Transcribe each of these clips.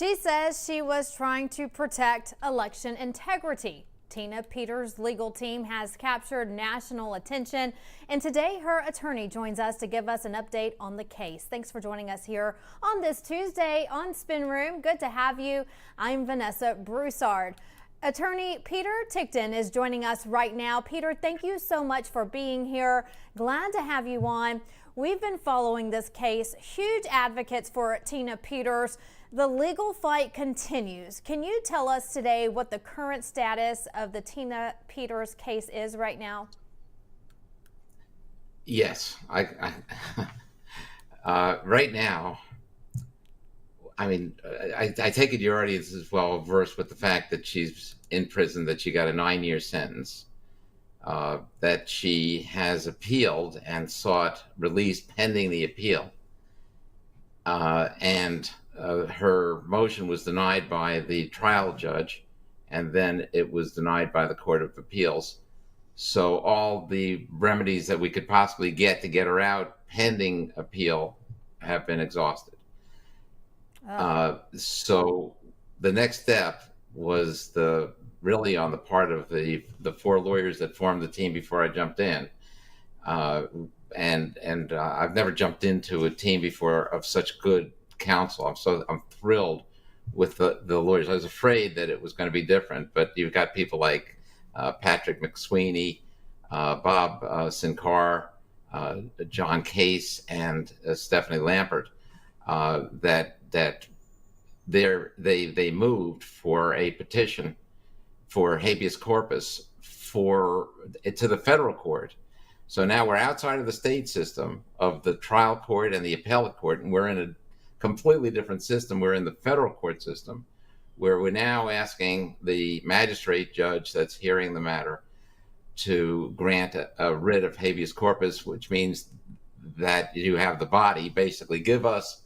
She says she was trying to protect election integrity. Tina Peters' legal team has captured national attention, and today her attorney joins us to give us an update on the case. Thanks for joining us here on this Tuesday on Spin Room. Good to have you. I'm Vanessa Broussard. Attorney Peter Tickton is joining us right now. Peter, thank you so much for being here. Glad to have you on. We've been following this case, huge advocates for Tina Peters. The legal fight continues. Can you tell us today what the current status of the Tina Peters case is right now? Yes, right now, I mean, I take it your audience is well versed with the fact that she's in prison, that she got a 9-year sentence, that she has appealed and sought release pending the appeal. Her motion was denied by the trial judge, and then it was denied by the Court of Appeals. So all the remedies that we could possibly get to get her out pending appeal have been exhausted. So the next step was really on the part of the 4 lawyers that formed the team before I jumped in. I've never jumped into a team before of such good counsel. I'm thrilled with the lawyers. I was afraid that it was going to be different, but you've got people like Patrick McSweeney, Bob Sinkar, John Case, and Stephanie Lampert, that they moved for a petition for habeas corpus to the federal court. So now we're outside of the state system of the trial court and the appellate court, and we're in a completely different system. We're in the federal court system, where we're now asking the magistrate judge that's hearing the matter to grant a writ of habeas corpus, which means that you have the body. Basically, give us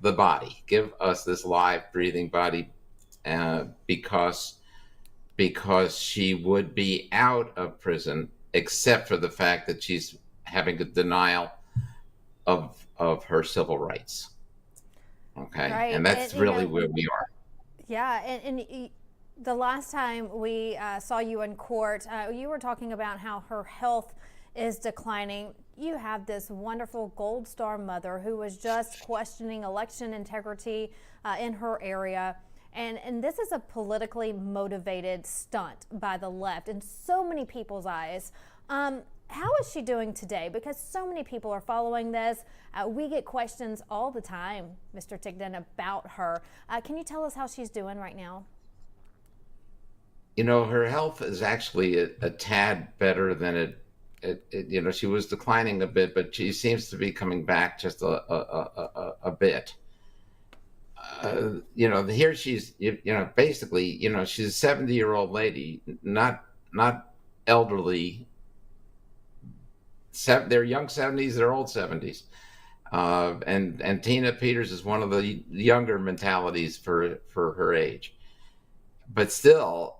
the body, give us this live, breathing body, because she would be out of prison, except for the fact that she's having a denial of her civil rights. Okay, right. And that's really where we are. Yeah, and the last time we saw you in court, you were talking about how her health is declining. You have this wonderful Gold Star mother who was just questioning election integrity in her area. And this is a politically motivated stunt by the left in so many people's eyes. How is she doing today? Because so many people are following this. We get questions all the time, Mr. Tickton, about her. Can you tell us how she's doing right now? You know, her health is actually a tad better than it. She was declining a bit, but she seems to be coming back just a bit. Here she's, basically, she's a 70-year-old lady, not elderly. They're young 70s, they're old 70s. And Tina Peters is one of the younger mentalities for her age. But still,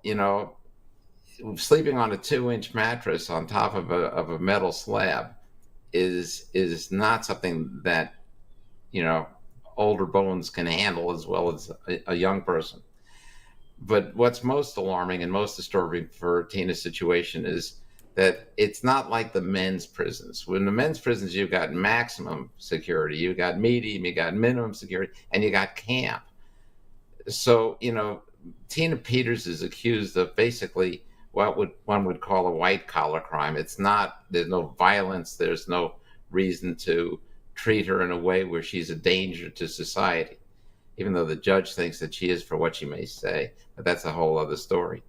sleeping on a 2-inch mattress on top of a metal slab is not something that, older bones can handle as well as a young person. But what's most alarming and most disturbing for Tina's situation is that it's not like the men's prisons. When the men's prisons, you've got maximum security, you've got medium, you got minimum security, and you got camp. So, Tina Peters is accused of basically what one would call a white collar crime. There's no violence, there's no reason to treat her in a way where she's a danger to society, even though the judge thinks that she is for what she may say, but that's a whole other story.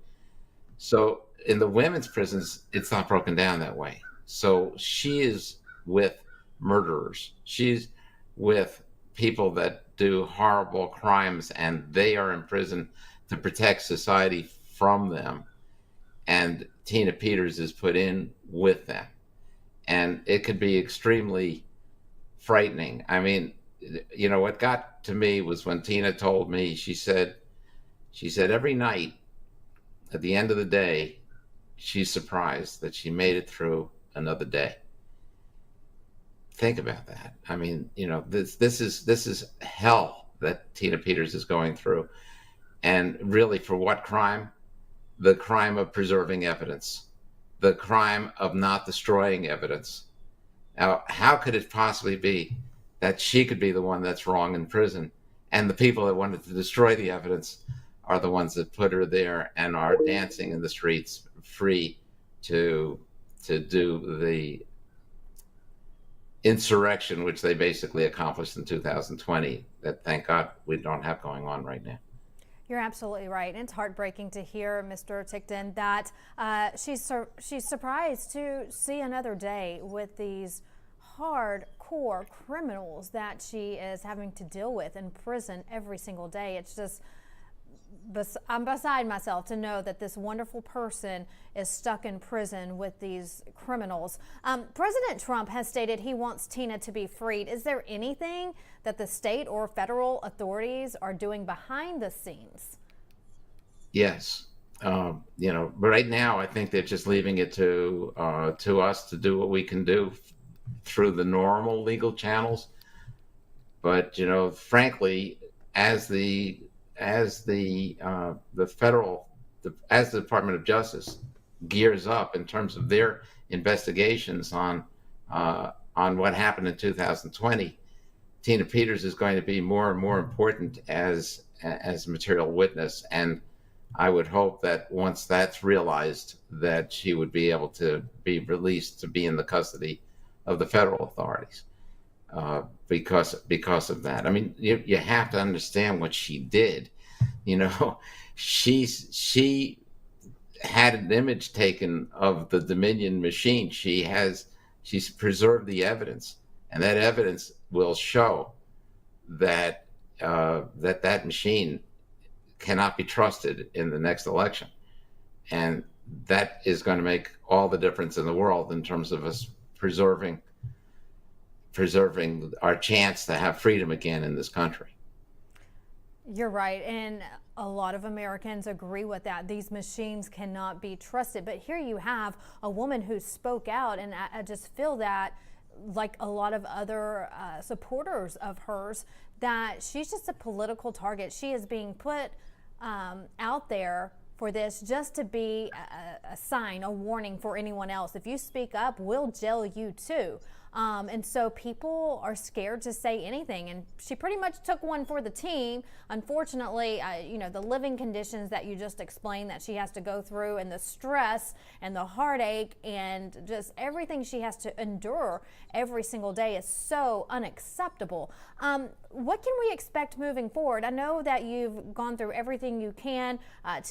So in the women's prisons, it's not broken down that way. So she is with murderers. She's with people that do horrible crimes, and they are in prison to protect society from them. And Tina Peters is put in with them. And it could be extremely frightening. I mean, what got to me was when Tina told me, she said every night at the end of the day, she's surprised that she made it through another day. Think about that. I mean, this is hell that Tina Peters is going through. And really, for what crime? The crime of preserving evidence, the crime of not destroying evidence. Now, how could it possibly be that she could be the one that's wrong in prison, and the people that wanted to destroy the evidence are the ones that put her there and are dancing in the streets free to do the insurrection, which they basically accomplished in 2020, that thank God we don't have going on right now. You're absolutely right. And it's heartbreaking to hear, Mr. Tickton, that she's surprised to see another day with these hardcore criminals that she is having to deal with in prison every single day. It's just, I'm beside myself to know that this wonderful person is stuck in prison with these criminals. President Trump has stated he wants Tina to be freed. Is there anything that the state or federal authorities are doing behind the scenes? Yes. But right now I think they're just leaving it to us to do what we can do through the normal legal channels. But frankly, as the Department of Justice gears up in terms of their investigations on what happened in 2020, Tina Peters is going to be more and more important as a material witness. And I would hope that once that's realized, that she would be able to be released to be in the custody of the federal authorities. Because of that. I mean, you have to understand what she did. She had an image taken of the Dominion machine. She's preserved the evidence, and that evidence will show that that machine cannot be trusted in the next election, and that is going to make all the difference in the world in terms of us preserving our chance to have freedom again in this country. You're right, and a lot of Americans agree with that. These machines cannot be trusted. But here you have a woman who spoke out, and I just feel that, like a lot of other supporters of hers, that she's just a political target. She is being put out there for this just to be a sign, a warning for anyone else. If you speak up, we'll jail you too. And so people are scared to say anything. And she pretty much took one for the team. Unfortunately, the living conditions that you just explained that she has to go through, and the stress and the heartache and just everything she has to endure every single day is so unacceptable. What can we expect moving forward? I know that you've gone through everything you can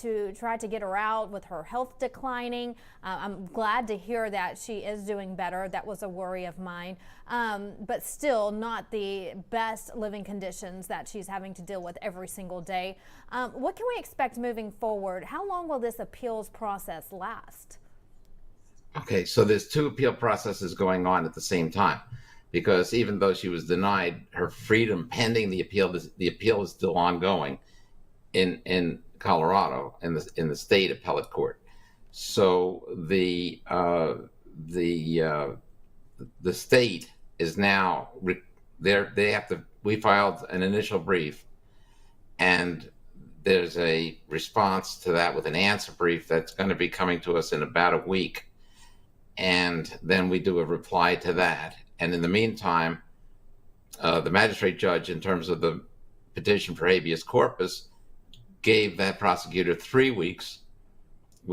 to try to get her out with her health declining. I'm glad to hear that she is doing better. That was a worry of mine. But still not the best living conditions that she's having to deal with every single day. What can we expect moving forward? How long will this appeals process last? Okay, so there's two appeal processes going on at the same time, because even though she was denied her freedom pending the appeal is still ongoing in Colorado, in the state appellate court. So the state is now we filed an initial brief, and there's a response to that with an answer brief that's going to be coming to us in about a week. And then we do a reply to that. And in the meantime, the magistrate judge, in terms of the petition for habeas corpus, gave that prosecutor 3 weeks.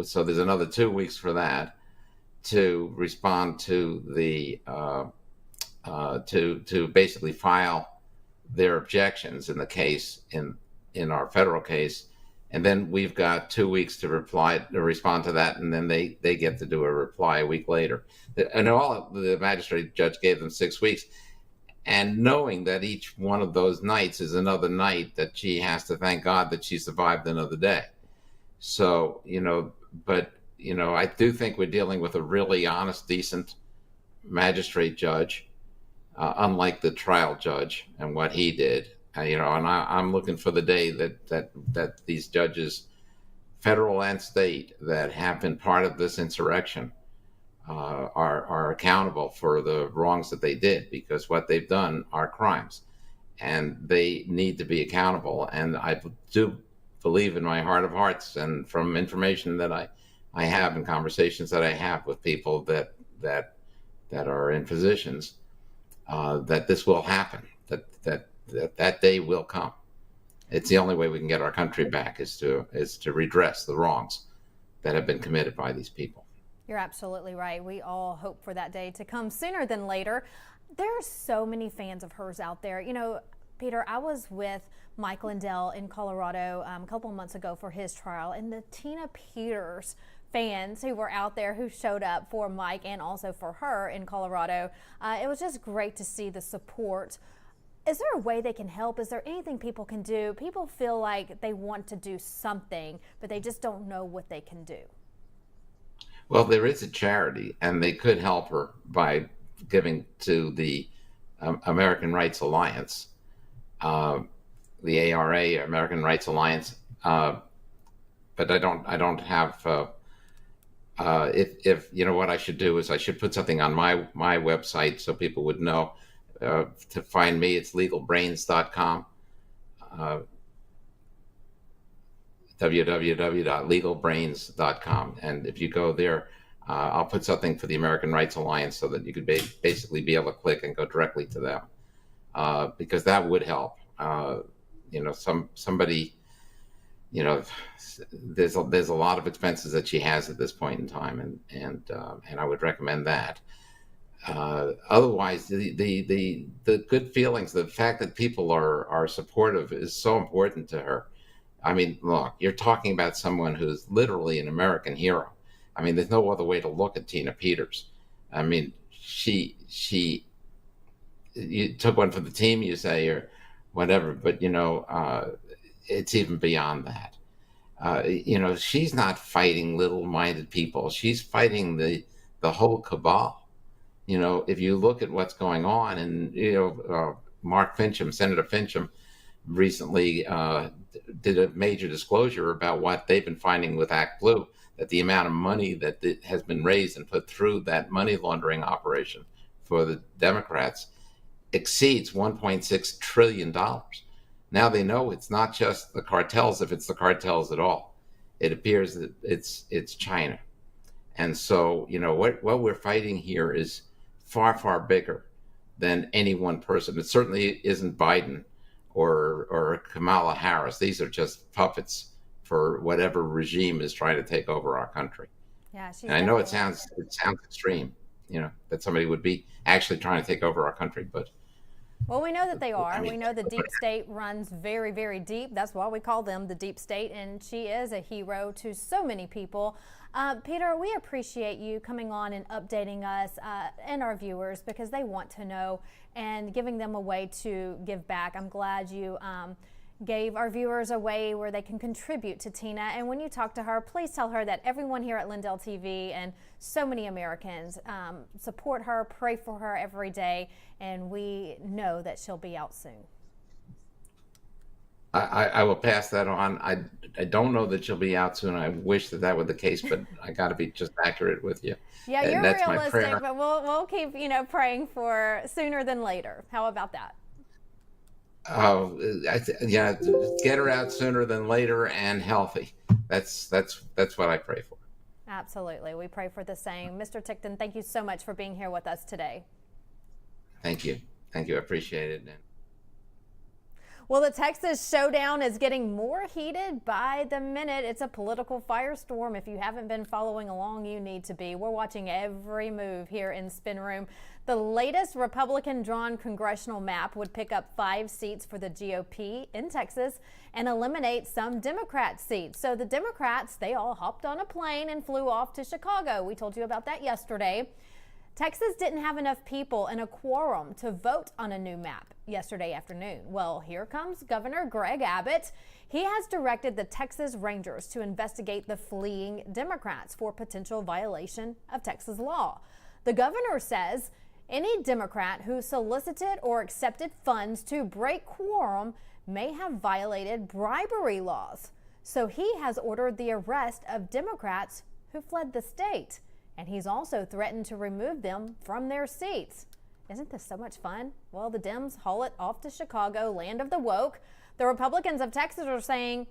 So there's another 2 weeks for that to respond to the to basically file their objections in the case, in our federal case. And then we've got 2 weeks to respond to that, and then they get to do a reply a week later. And all the magistrate judge gave them 6 weeks, and knowing that each one of those nights is another night that she has to thank God that she survived another day. So I do think we're dealing with a really honest, decent magistrate judge, unlike the trial judge and what he did. And I'm looking for the day that these judges, federal and state, that have been part of this insurrection are accountable for the wrongs that they did, because what they've done are crimes. and they need to be accountable. And I do believe in my heart of hearts, and from information that I have and conversations that I have with people that are in positions, that this will happen, that day will come. It's the only way we can get our country back is to redress the wrongs that have been committed by these people. You're absolutely right. We all hope for that day to come sooner than later. There are so many fans of hers out there. You know, Peter, I was with Mike Lindell in Colorado a couple of months ago for his trial, and the Tina Peters fans who were out there who showed up for Mike and also for her in Colorado, it was just great to see the support. Is there a way they can help? Is there anything people can do? People feel like they want to do something, but they just don't know what they can do. Well, there is a charity, and they could help her by giving to the American Rights Alliance, the ARA, American Rights Alliance. But I don't have. If you know what I should do is I should put something on my website so people would know. To find me, it's LegalBrains.com. www.legalbrains.com, and if you go there, I'll put something for the American Rights Alliance so that you could basically be able to click and go directly to them, because that would help. Somebody, there's a lot of expenses that she has at this point in time, and I would recommend that. Otherwise, the good feelings, the fact that people are supportive is so important to her. I mean, look, you're talking about someone who's literally an American hero. I mean, there's no other way to look at Tina Peters. I mean, you took one for the team, you say, or whatever, but it's even beyond that. She's not fighting little-minded people. She's fighting the whole cabal. If you look at what's going on, and Mark Fincham, Senator Fincham, recently did a major disclosure about what they've been finding with Act Blue, that the amount of money that has been raised and put through that money laundering operation for the Democrats exceeds $1.6 trillion. Now they know it's not just the cartels, if it's the cartels at all. It appears that it's China. And so, what we're fighting here is far, far bigger than any one person. It certainly isn't Biden or Kamala Harris. These are just puppets for whatever regime is trying to take over our country. Yeah, and I know it sounds extreme, that somebody would be actually trying to take over our country, but well, we know that they are. We know the deep state runs very, very deep. That's why we call them the deep state, and she is a hero to so many people. Peter, we appreciate you coming on and updating us and our viewers, because they want to know, and giving them a way to give back. I'm glad you gave our viewers a way where they can contribute to Tina. And when you talk to her, please tell her that everyone here at LindellTV and so many Americans support her, pray for her every day, and we know that she'll be out soon. I will pass that on. I don't know that she'll be out soon. I wish that were the case, but I got to be just accurate with you. Yeah, you're realistic, but we'll keep praying for sooner than later. How about that? Oh, get her out sooner than later and healthy. That's what I pray for. Absolutely, we pray for the same. Mr. Tickton, thank you so much for being here with us today. Thank you, I appreciate it. Well, the Texas showdown is getting more heated by the minute. It's a political firestorm. If you haven't been following along, you need to be. We're watching every move here in Spin Room. The latest Republican-drawn congressional map would pick up 5 seats for the GOP in Texas and eliminate some Democrat seats. So the Democrats, they all hopped on a plane and flew off to Chicago. We told you about that yesterday. Texas didn't have enough people in a quorum to vote on a new map yesterday afternoon. Well, here comes Governor Greg Abbott. He has directed the Texas Rangers to investigate the fleeing Democrats for potential violation of Texas law. The governor says any Democrat who solicited or accepted funds to break quorum may have violated bribery laws. So he has ordered the arrest of Democrats who fled the state. And he's also threatened to remove them from their seats. Isn't this so much fun? Well, the Dems haul it off to Chicago, land of the woke. The Republicans of Texas are saying,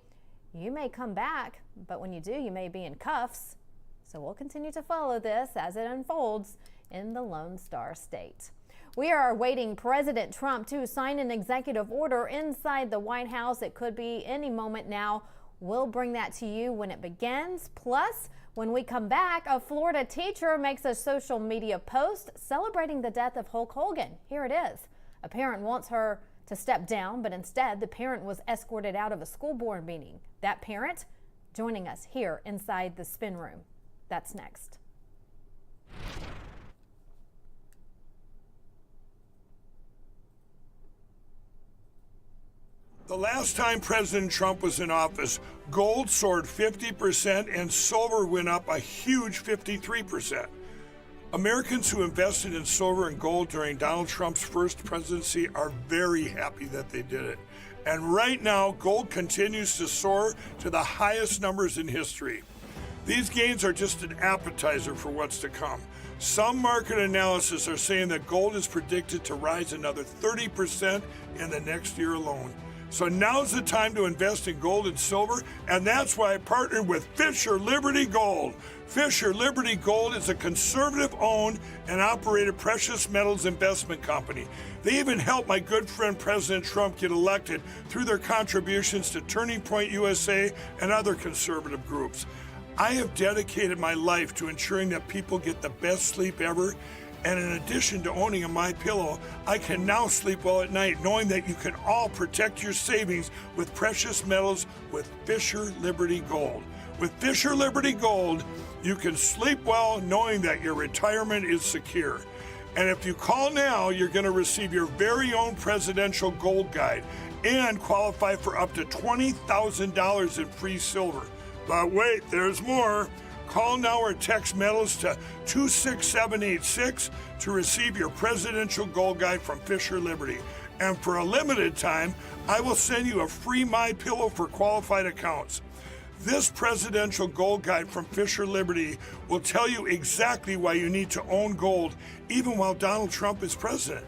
you may come back, but when you do, you may be in cuffs. So we'll continue to follow this as it unfolds in the Lone Star State. We are awaiting President Trump to sign an executive order inside the White House. It could be any moment now. We'll bring that to you when it begins. Plus, when we come back, a Florida teacher makes a social media post celebrating the death of Hulk Hogan. Here it is. A parent wants her to step down, but instead the parent was escorted out of a school board meeting. That parent joining us here inside the spin room. That's next. The last time President Trump was in office, gold soared 50% and silver went up a huge 53%. Americans who invested in silver and gold during Donald Trump's first presidency are very happy that they did it. And right now, gold continues to soar to the highest numbers in history. These gains are just an appetizer for what's to come. Some market analysis are saying that gold is predicted to rise another 30% in the next year alone. So now's the time to invest in gold and silver, and that's why I partnered with Fisher Liberty Gold. Fisher Liberty Gold is a conservative-owned and operated precious metals investment company. They even helped my good friend President Trump get elected through their contributions to Turning Point USA and other conservative groups. I have dedicated my life to ensuring that people get the best sleep ever. And in addition to owning a MyPillow, I can now sleep well at night knowing that you can all protect your savings with precious metals with Fisher Liberty Gold. With Fisher Liberty Gold, you can sleep well knowing that your retirement is secure. And if you call now, you're going to receive your very own presidential gold guide and qualify for up to $20,000 in free silver. But wait, there's more. Call now or text metals to 26786 to receive your presidential gold guide from Fisher Liberty. And for a limited time, I will send you a free MyPillow for qualified accounts. This presidential gold guide from Fisher Liberty will tell you exactly why you need to own gold even while Donald Trump is president.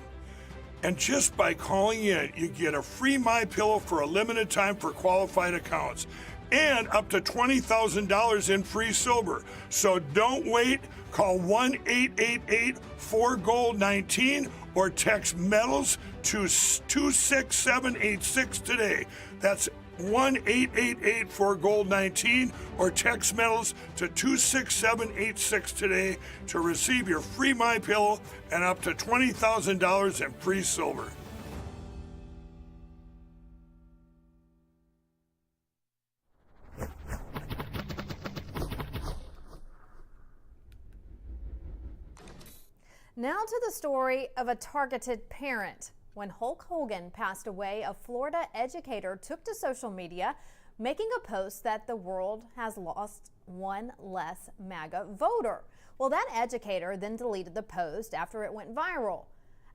And just by calling in, you get a free MyPillow for a limited time for qualified accounts, and up to $20,000 in free silver. So don't wait. Call 1-888-4GOLD-19 or text metals to 26786 today. That's 1-888-4GOLD-19 or text metals to 26786 today to receive your free MyPillow and up to $20,000 in free silver. Now to the story of a targeted parent. When Hulk Hogan passed away, a Florida educator took to social media, making a post that the world has lost one less MAGA voter. Well, that educator then deleted the post after it went viral.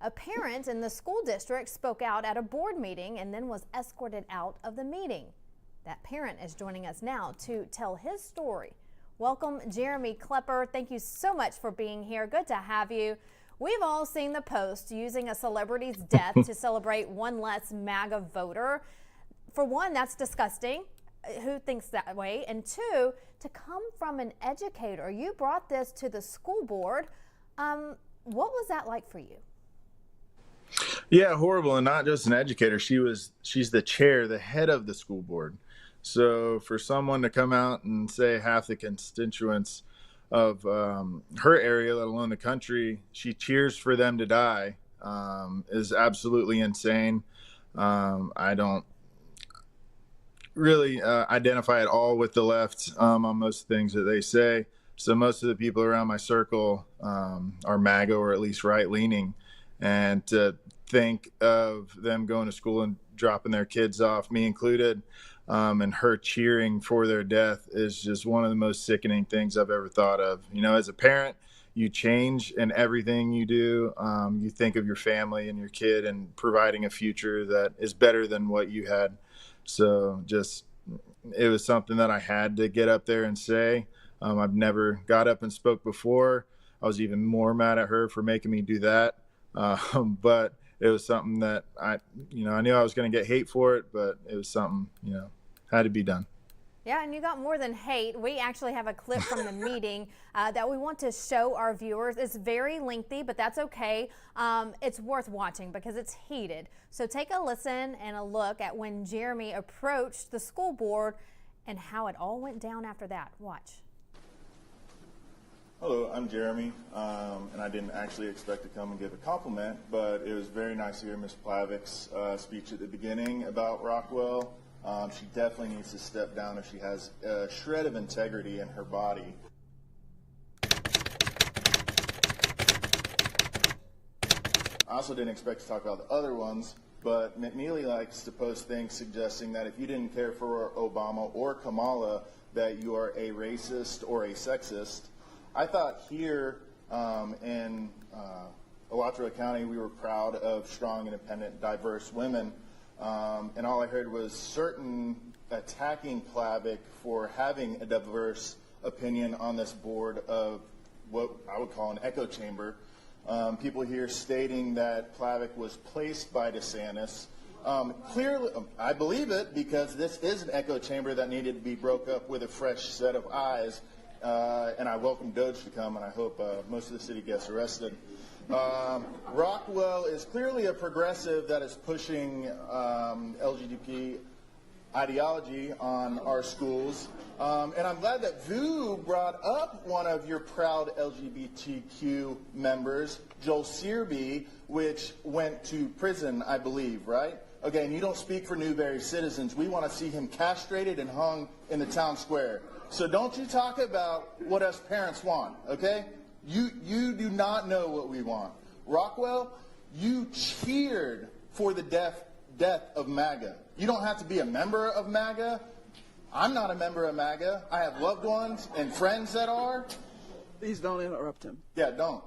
A parent in the school district spoke out at a board meeting and then was escorted out of the meeting. That parent is joining us now to tell his story. Welcome, Jeremy Klepper. Thank you so much for being here. Good to have you. We've all seen the post using a celebrity's death to celebrate one less MAGA voter. For one, that's disgusting. Who thinks that way? And two, to come from an educator. You brought this to the school board. What was that like for you? Yeah, horrible. And not just an educator. She's the chair, the head of the school board. So for someone to come out and say half the constituents of her area, let alone the country, she cheers for them to die, is absolutely insane. I don't really identify at all with the left on most things that they say. So most of the people around my circle are MAGA or at least right-leaning. And to think of them going to school and dropping their kids off, me included, and her cheering for their death is just one of the most sickening things I've ever thought of. You know, as a parent, you change in everything you do. You think of your family and your kid and providing a future that is better than what you had. So just, it was something that I had to get up there and say. I've never got up and spoke before. I was even more mad at her for making me do that. But it was something that I knew I was going to get hate for it, but it was something, had to be done. Yeah, and you got more than hate. We actually have a clip from the meeting that we want to show our viewers. It's very lengthy, but that's okay. It's worth watching because it's heated. So take a listen and a look at when Jeremy approached the school board and how it all went down after that. Watch. Hello, I'm Jeremy, and I didn't actually expect to come and give a compliment, but it was very nice to hear Ms. Plavik's speech at the beginning about Rockwell. She definitely needs to step down if she has a shred of integrity in her body. I also didn't expect to talk about the other ones, but McNeely likes to post things suggesting that if you didn't care for Obama or Kamala, that you are a racist or a sexist. I thought here in Alachua County, we were proud of strong, independent, diverse women. And all I heard was certain attacking Plavik for having a diverse opinion on this board of what I would call an echo chamber. People here stating that Plavik was placed by DeSantis. Clearly, I believe it because this is an echo chamber that needed to be broke up with a fresh set of eyes. And I welcome Doge to come, and I hope most of the city gets arrested. Rockwell is clearly a progressive that is pushing LGBT ideology on our schools. And I'm glad that Vu brought up one of your proud LGBTQ members, Joel Searby, which went to prison, I believe, right? Okay, and you don't speak for Newberry citizens. We want to see him castrated and hung in the town square. So don't you talk about what us parents want, okay? You do not know what we want. Rockwell, you cheered for the death of MAGA. You don't have to be a member of MAGA. I'm not a member of MAGA. I have loved ones and friends that are. Please don't interrupt him. Yeah, don't.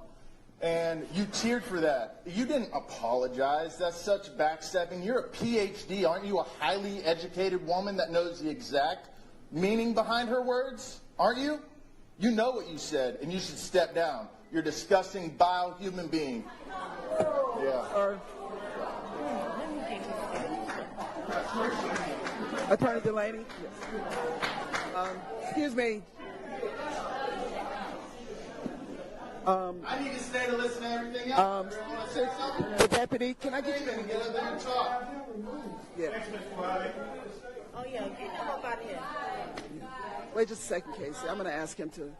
And you cheered for that. You didn't apologize. That's such backstepping. You're a PhD. Aren't you a highly educated woman that knows the exact meaning behind her words? Aren't you? You know what you said, and you should step down. You're a disgusting, vile human being. Yeah. Attorney Delaney? Excuse me. I need to stay to listen to everything else. Want to say something? The deputy, can I get you? Get up there and talk. Yeah. Oh, yeah, get him up out of here. Wait just a second, Casey. I'm going to ask him to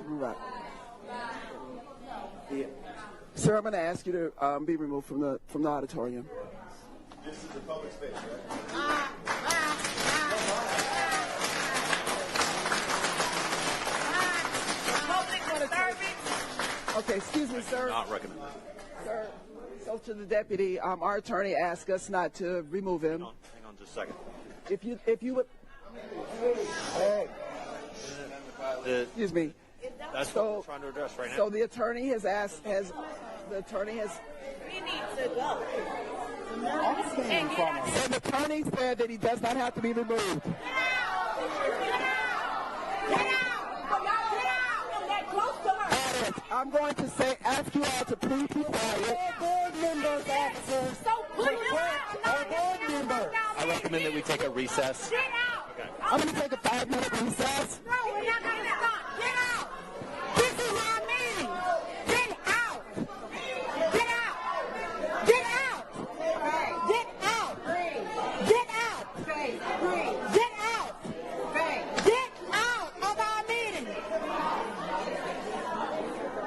move up. Yeah. Sir, I'm going to ask you to be removed from the auditorium. This is the public space, right? Okay, excuse me, sir. Not recommended. Sir, so to the deputy, our attorney asked us not to remove him. Hang on just a second. If you would. Hey. Excuse me. That's what we're trying to address right now. So the attorney has asked, We need to go. And get out. so the attorney said that he does not have to be removed. Get out! Get out! Get out! I'm that close to her. I'm going to ask you all to please be quiet. Board members, officers. So put him out. I recommend that we take a recess. Get out! Okay. I'm going to take a 5-minute recess. No, we're not going to stop. Get out! This is our meeting. Get out! Get out! Get out! Get out! Get out! Get out! Get out of our meeting!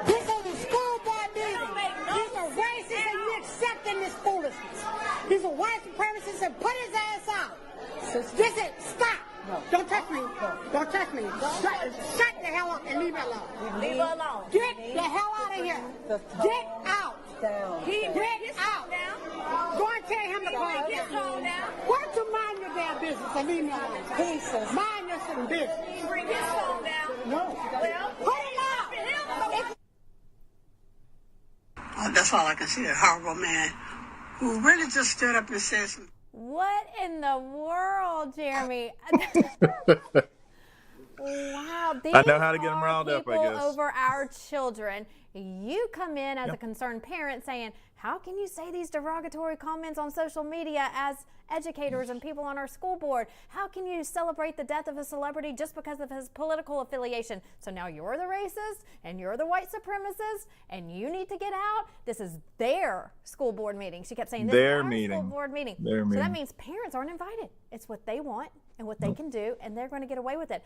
This is a school board meeting. These are racist and you accepting this foolishness. These are white supremacists and put his ass out. This is, stop. Don't touch me. Don't touch me. Shut the hell up and leave me alone. Leave her alone. Get the hell out of here. Get out. Get out. Go and tell him to go. Get down. Why don't you mind your damn business and leave me alone? Mind your some business. Bring his phone down. No. Well, put it out. That's all I can see. A horrible man who really just stood up and said some. What in the world, Jeremy? Wow, these I know how to get them riled up, I people guess. over our children. You come in as a concerned parent saying, how can you say these derogatory comments on social media as educators and people on our school board? How can you celebrate the death of a celebrity just because of his political affiliation? So now you're the racist and you're the white supremacist and you need to get out. This is their school board meeting. She kept saying this Their is our meeting. school board meeting. Their So meeting. that means parents aren't invited. It's what they want and what they can do, and they're going to get away with it.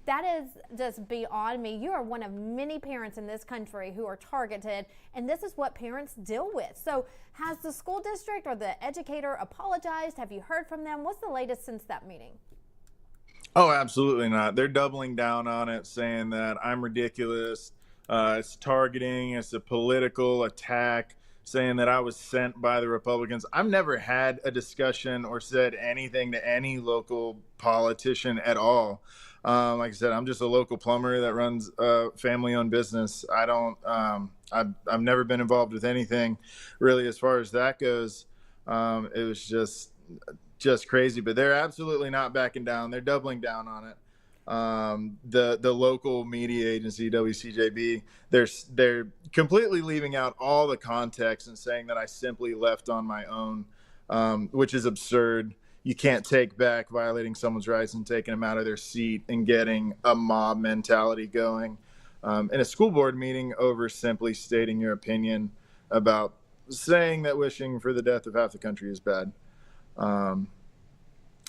That is just beyond me. You are one of many parents in this country who are targeted, and this is what parents deal with. So has the school district or the educator apologized? Have you heard from them? What's the latest since that meeting? Oh, absolutely not. They're doubling down on it, saying that I'm ridiculous. It's targeting. It's a political attack, saying that I was sent by the Republicans. I've never had a discussion or said anything to any local politician at all. Like I said, I'm just a local plumber that runs a family-owned business. I don't. I've never been involved with anything, really, as far as that goes. It was just crazy. But they're absolutely not backing down. They're doubling down on it. The local media agency, WCJB, they're completely leaving out all the context and saying that I simply left on my own, which is absurd. You can't take back violating someone's rights and taking them out of their seat and getting a mob mentality going in a school board meeting over simply stating your opinion about saying that wishing for the death of half the country is bad.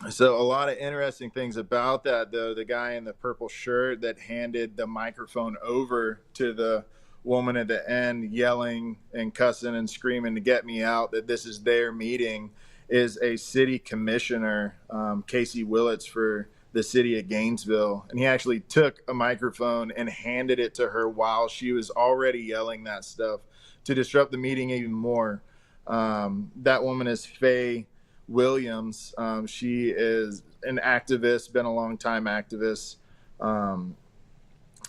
So a lot of interesting things about that, though. The guy in the purple shirt that handed the microphone over to the woman at the end, yelling and cussing and screaming to get me out, that this is their meeting, is a city commissioner, Casey Willits, for the city of Gainesville. And he actually took a microphone and handed it to her while she was already yelling that stuff to disrupt the meeting even more. That woman is Faye Williams. She is an activist, been a long time activist.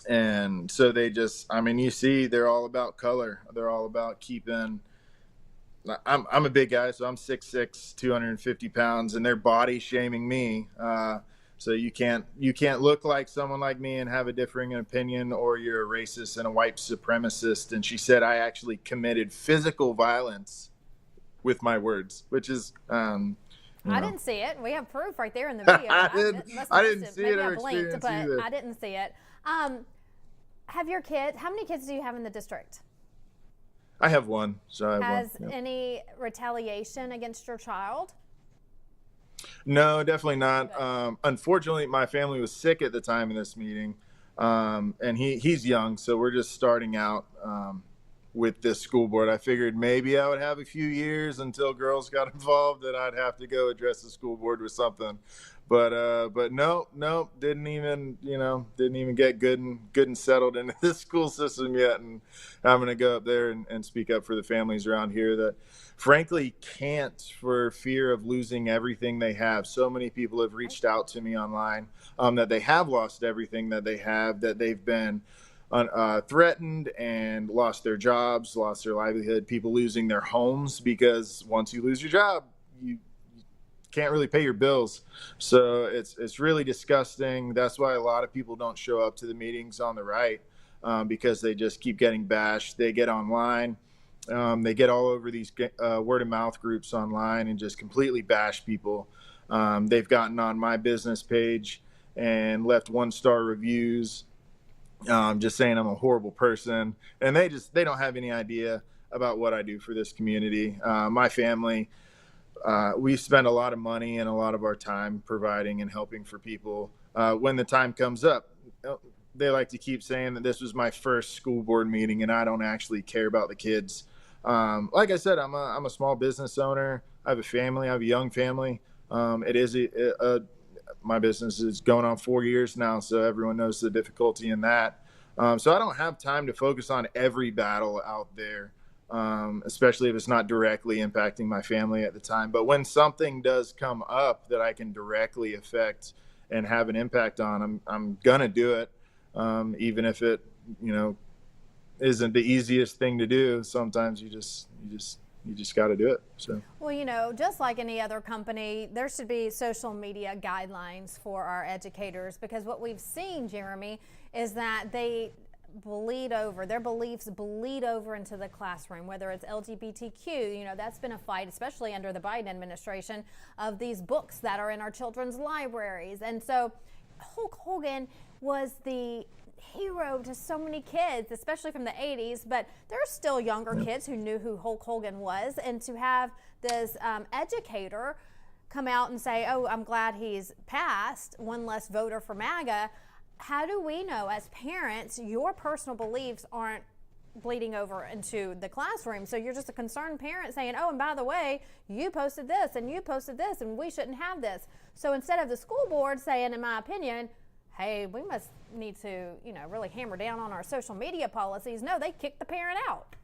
And so they just, I mean, you see, they're all about color. They're all about keeping, I'm a big guy, so I'm 6'6", 250 pounds, and they're body shaming me. So you can't look like someone like me and have a differing opinion, or you're a racist and a white supremacist. And she said I actually committed physical violence with my words, which is I didn't see it. We have proof right there in the video. I didn't see it or blinked, experience but either. I didn't see it. Have your kids? How many kids do you have in the district? I have one. So I have Has one. Yeah. any retaliation against your child? No, definitely not. Unfortunately, my family was sick at the time of this meeting, and he's young, so we're just starting out with this school board. I figured maybe I would have a few years until girls got involved, and I'd have to go address the school board with something. But no, didn't even get good and settled into this school system yet. And I'm going to go up there and speak up for the families around here that frankly can't, for fear of losing everything they have. So many people have reached out to me online that they have lost everything that they have, that they've been threatened and lost their jobs, lost their livelihood, people losing their homes, because once you lose your job, you can't really pay your bills. So it's really disgusting. That's why a lot of people don't show up to the meetings on the right, because they just keep getting bashed. They get online. They get all over these word of mouth groups online and just completely bash people. They've gotten on my business page and left 1-star reviews, just saying I'm a horrible person. And they don't have any idea about what I do for this community. My family, we spend a lot of money and a lot of our time providing and helping for people. When the time comes up, they like to keep saying that this was my first school board meeting and I don't actually care about the kids. Like I said, I'm a small business owner. I have a family. I have a young family. It is my business is going on 4 years now, so everyone knows the difficulty in that. So I don't have time to focus on every battle out there, especially if it's not directly impacting my family at the time. But when something does come up that I can directly affect and have an impact on, I'm gonna do it, even if it, isn't the easiest thing to do. Sometimes you just got to do it. So. Well, just like any other company, there should be social media guidelines for our educators, because what we've seen, Jeremy, is that they bleed over, their beliefs bleed over into the classroom, whether it's LGBTQ. You know, that's been a fight, especially under the Biden administration, of these books that are in our children's libraries. And so Hulk Hogan was the hero to so many kids, especially from the 80s, but there are still younger kids who knew who Hulk Hogan was. And to have this educator come out and say, oh, I'm glad he's passed, one less voter for MAGA. How do we know as parents your personal beliefs aren't bleeding over into the classroom? So you're just a concerned parent saying, oh, and by the way, you posted this and you posted this and we shouldn't have this. So instead of the school board saying, in my opinion, hey, we must need to, you know, really hammer down on our social media policies, no, they kick the parent out.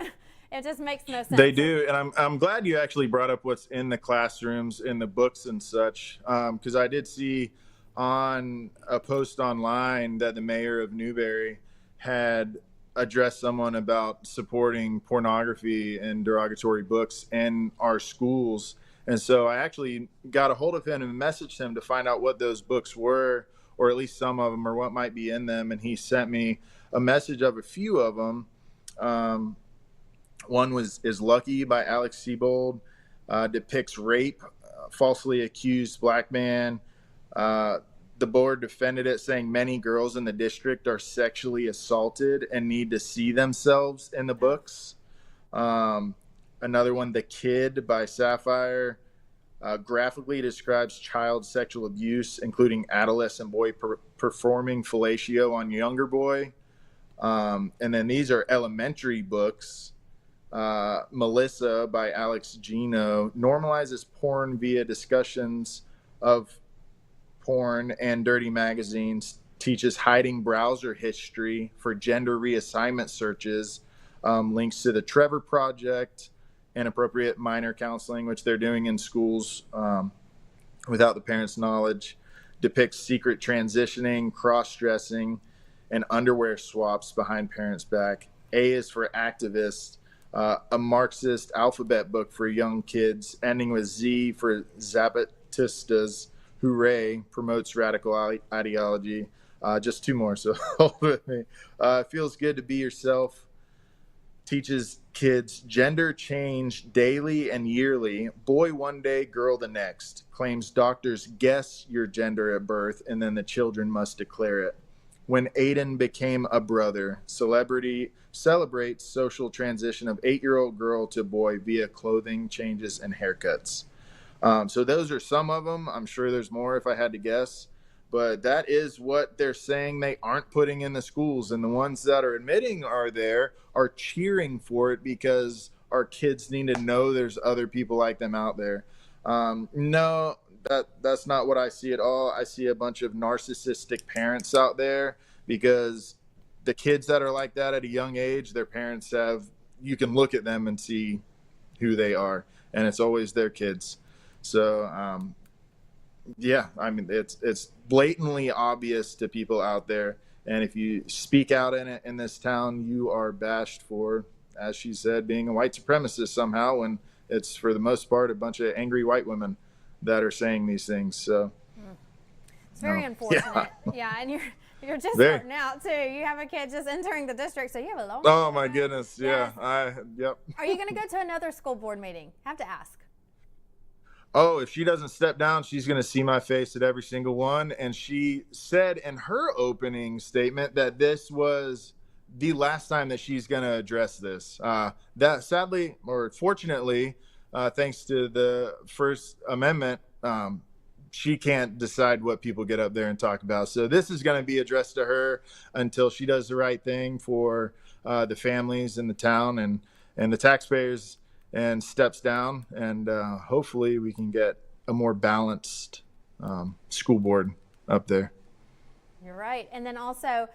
It just makes no sense. They do, and I'm glad you actually brought up what's in the classrooms, in the books and such, because I did see on a post online that the mayor of Newberry had addressed someone about supporting pornography and derogatory books in our schools. And so I actually got a hold of him and messaged him to find out what those books were, or at least some of them, or what might be in them. And he sent me a message of a few of them. One is Lucky by Alex Sebold, depicts rape, falsely accused black man. The board defended it, saying many girls in the district are sexually assaulted and need to see themselves in the books. Another one, The Kid by Sapphire, graphically describes child sexual abuse, including adolescent boy performing fellatio on younger boy. And then these are elementary books. Melissa by Alex Gino normalizes porn via discussions of porn and dirty magazines, teaches hiding browser history for gender reassignment searches, links to the Trevor Project, inappropriate minor counseling, which they're doing in schools without the parents' knowledge, depicts secret transitioning, cross-dressing, and underwear swaps behind parents' back. A is for activists, a Marxist alphabet book for young kids, ending with Z for Zapatistas. Hooray, promotes radical ideology. Just two more, so hold with me. Feels good to be yourself. Teaches kids gender change daily and yearly. Boy one day, girl the next. Claims doctors guess your gender at birth and then the children must declare it. When Aiden became a brother, celebrity celebrates social transition of 8-year-old girl to boy via clothing changes and haircuts. So those are some of them. I'm sure there's more if I had to guess, but that is what they're saying they aren't putting in the schools. And the ones that are admitting are there are cheering for it because our kids need to know there's other people like them out there. No, that's not what I see at all. I see a bunch of narcissistic parents out there because the kids that are like that at a young age, their parents you can look at them and see who they are, and it's always their kids. So, yeah, I mean, it's blatantly obvious to people out there. And if you speak out in it in this town, you are bashed for, as she said, being a white supremacist somehow. And it's, for the most part, a bunch of angry white women that are saying these things. So it's very unfortunate. Yeah, and you're just starting out too. You have a kid just entering the district, so you have a long. Oh my goodness! Yes. Yeah, yep. Are you going to go to another school board meeting? Have to ask. Oh, if she doesn't step down, she's going to see my face at every single one. And she said in her opening statement that this was the last time that she's going to address this. That sadly, or fortunately, thanks to the First Amendment, she can't decide what people get up there and talk about. So this is going to be addressed to her until she does the right thing for the families in the town and the taxpayers, and steps down, and hopefully we can get a more balanced school board up there. You're right. And then also,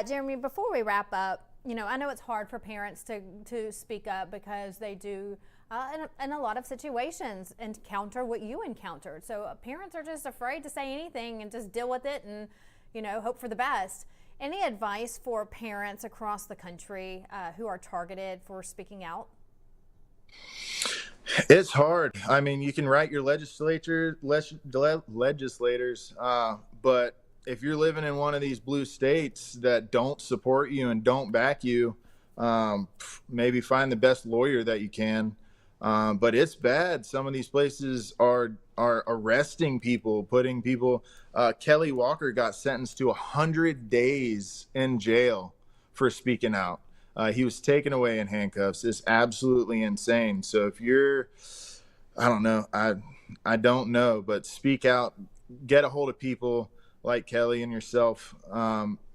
Jeremy, before we wrap up, you know, I know it's hard for parents to speak up because they do, in a lot of situations, encounter what you encountered. So parents are just afraid to say anything and just deal with it and, you know, hope for the best. Any advice for parents across the country who are targeted for speaking out? It's hard. I mean, you can write your legislators, but if you're living in one of these blue states that don't support you and don't back you, maybe find the best lawyer that you can. But it's bad. Some of these places are arresting people, putting people. Kelly Walker got sentenced to 100 days in jail for speaking out. He was taken away in handcuffs. It's absolutely insane. So if you're, I don't know, I don't know, but speak out, get a hold of people like Kelly and yourself,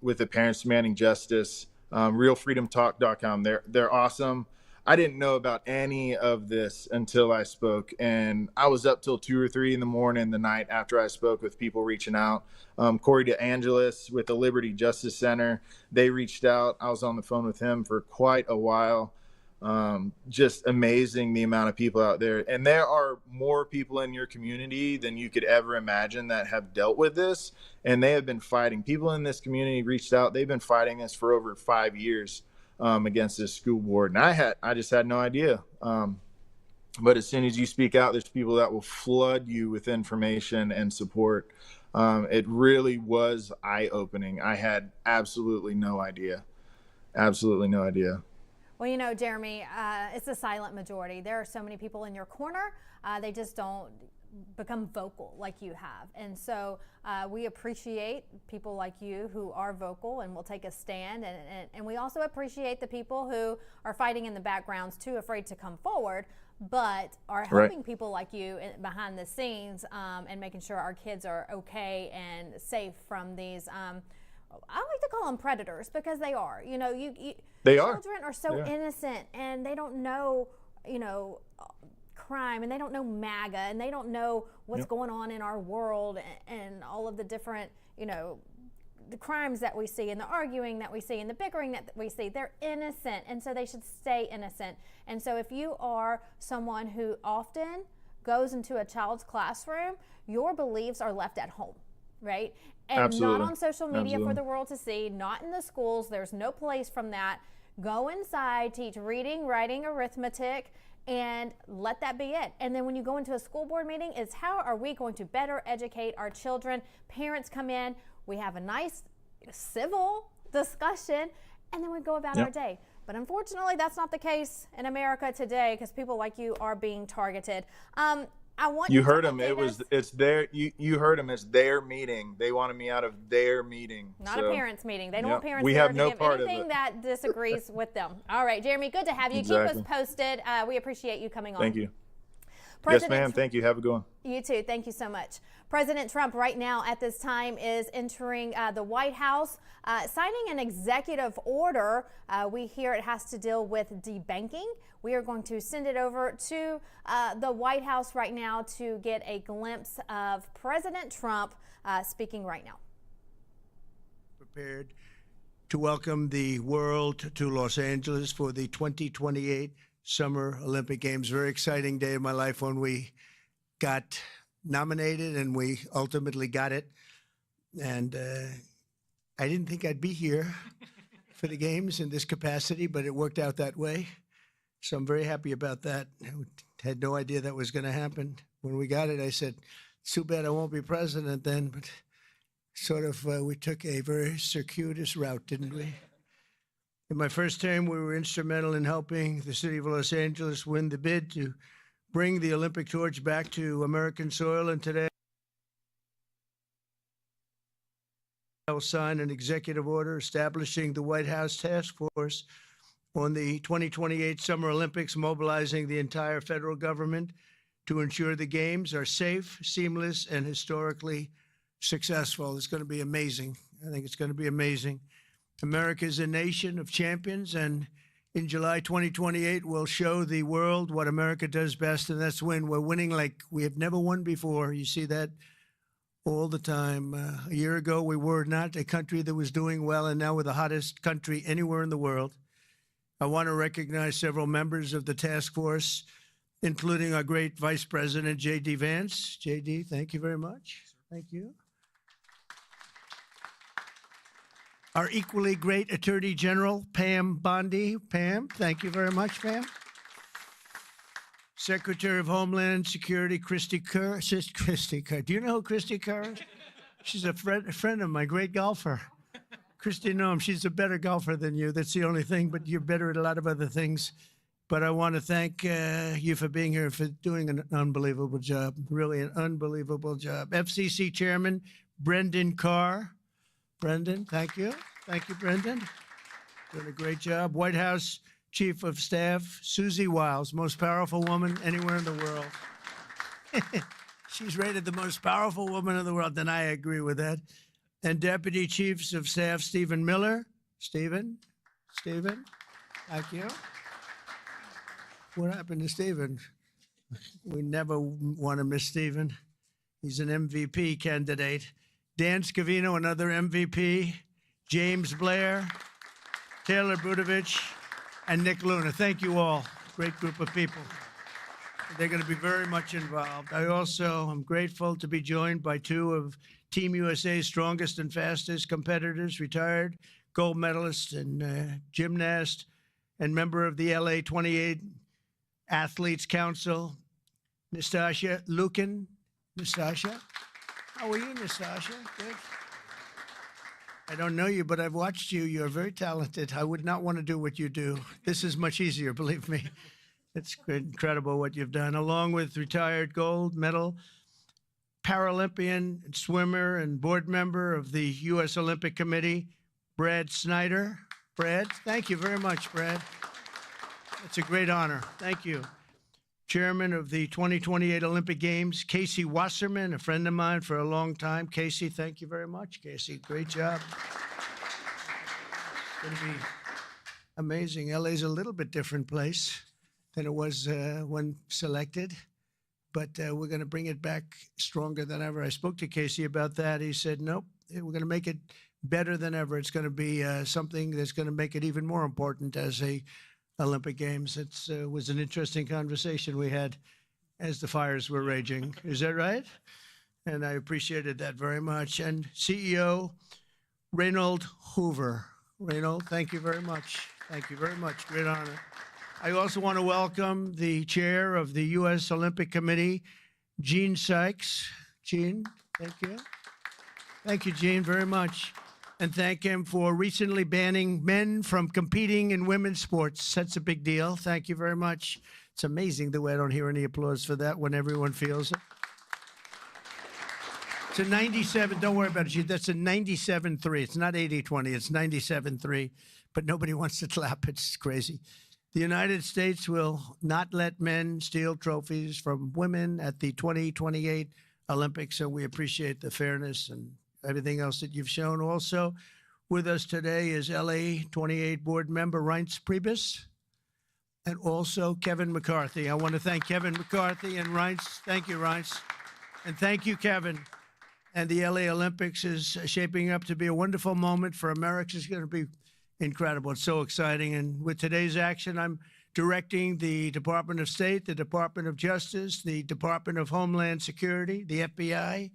with the Parents Demanding Justice, realfreedomtalk.com. They're awesome. I didn't know about any of this until I spoke, and I was up till 2 or 3 in the morning the night after I spoke with people reaching out. Corey DeAngelis with the Liberty Justice Center, they reached out. I was on the phone with him for quite a while. Just amazing the amount of people out there. And there are more people in your community than you could ever imagine that have dealt with this. And they have been fighting. People in this community reached out. They've been fighting this for over 5 years. Against this school board, and I just had no idea. But as soon as you speak out, there's people that will flood you with information and support. It really was eye-opening. I had absolutely no idea. Absolutely no idea. Well, you know, Jeremy, it's a silent majority. There are so many people in your corner. They just don't become vocal like you have. And so we appreciate people like you who are vocal and will take a stand. And we also appreciate the people who are fighting in the backgrounds, too afraid to come forward, but are helping people like you behind the scenes, and making sure our kids are okay and safe from these, I like to call them predators, because they are. You know, children are so innocent, and they don't know, you know, crime, and they don't know MAGA, and they don't know what's going on in our world, and all of the different, you know, the crimes that we see, and the arguing that we see, and the bickering that we see. They're innocent, and so they should stay innocent. And so if you are someone who often goes into a child's classroom, your beliefs are left at home, right? And not on social media for the world to see, not in the schools. There's no place from that. Go inside, teach reading, writing, arithmetic, and let that be it. And then when you go into a school board meeting, it's how are we going to better educate our children? Parents come in, we have a nice civil discussion, and then we go about our day. But unfortunately, that's not the case in America today, because people like you are being targeted. I want you heard them. It's their you heard them. It's their meeting. They wanted me out of their meeting. Not a parents' meeting. They don't want parents. We have no part of anything that disagrees with them. All right, Jeremy, good to have you. Exactly. Keep us posted. We appreciate you coming on. Thank you. Yes, ma'am. Thank you. Have a good one. You too. Thank you so much. President Trump right now at this time is entering the White House, signing an executive order. We hear it has to deal with debanking. We are going to send it over to the White House right now to get a glimpse of President Trump speaking right now. Prepared to welcome the world to Los Angeles for the 2028 Summer Olympic Games. Very exciting day of my life when we got nominated and we ultimately got it. And I didn't think I'd be here for the games in this capacity, but it worked out that way. So I'm very happy about that. I had no idea that was going to happen. When we got it, I said, it's too bad I won't be president then, but sort of we took a very circuitous route, didn't we? In my first term, we were instrumental in helping the city of Los Angeles win the bid to bring the Olympic torch back to American soil. And today, I will sign an executive order establishing the White House Task Force on the 2028 Summer Olympics, mobilizing the entire federal government to ensure the games are safe, seamless, and historically successful. It's going to be amazing. I think it's going to be amazing. America is a nation of champions, and in July 2028, we'll show the world what America does best, and that's win. We're winning like we have never won before. You see that all the time. A year ago, we were not a country that was doing well, and now we're the hottest country anywhere in the world. I want to recognize several members of the task force, including our great Vice President, J.D. Vance. J.D., thank you very much. Thank you. Our equally great Attorney General, Pam Bondi. Pam, thank you very much, Pam. Secretary of Homeland Security, Christy Kerr. Do you know who Christy Kerr is? She's a friend of my great golfer. Christy Noem, she's a better golfer than you. That's the only thing, but you're better at a lot of other things. But I want to thank you for being here, for doing an unbelievable job, really an unbelievable job. FCC Chairman Brendan Carr. Brendan, thank you. Thank you, Brendan. Doing a great job. White House Chief of Staff Susie Wiles, most powerful woman anywhere in the world. She's rated the most powerful woman in the world, and I agree with that. And Deputy Chiefs of Staff Stephen Miller. Stephen, thank you. What happened to Stephen? We never want to miss Stephen. He's an MVP candidate. Dan Scavino, another MVP. James Blair, Taylor Budovich, and Nick Luna. Thank you all. Great group of people. They're going to be very much involved. I also am grateful to be joined by two of Team USA's strongest and fastest competitors, retired gold medalist and gymnast, and member of the LA 28 Athletes Council, Nastasha Lukin. Nastasha? How are you, Nastasha? Good. I don't know you, but I've watched you. You're very talented. I would not want to do what you do. This is much easier, believe me. It's incredible what you've done, along with retired gold medal Paralympian, swimmer, and board member of the U.S. Olympic Committee, Brad Snyder. Brad, thank you very much, Brad. It's a great honor. Thank you. Chairman of the 2028 Olympic Games, Casey Wasserman, a friend of mine for a long time. Casey, thank you very much. Casey, great job. It's going to be amazing. LA's a little bit different place than it was when selected, but we're going to bring it back stronger than ever. I spoke to Casey about that. He said, nope, we're going to make it better than ever. It's going to be something that's going to make it even more important as a Olympic Games. It was an interesting conversation we had as the fires were raging. Is that right? And I appreciated that very much. And CEO Reynold Hoover. Reynold, thank you very much. Thank you very much. Great honor. I also want to welcome the chair of the U.S. Olympic Committee, Gene Sykes. Gene, thank you. Thank you, Gene, very much. And thank him for recently banning men from competing in women's sports. That's a big deal. Thank you very much. It's amazing the way I don't hear any applause for that when everyone feels it. It's a 97, don't worry about it. That's a 97-3. It's not 80-20, it's 97-3. But nobody wants to clap. It's crazy. The United States will not let men steal trophies from women at the 2028 Olympics, so we appreciate the fairness and everything else that you've shown. Also with us today is LA 28 board member Reince Priebus, and also Kevin McCarthy. I want to thank Kevin McCarthy and Reince. Thank you, Reince. And thank you, Kevin. And the LA Olympics is shaping up to be a wonderful moment for America. It's going to be incredible. It's so exciting. And with today's action, I'm directing the Department of State, the Department of Justice, the Department of Homeland Security, the FBI,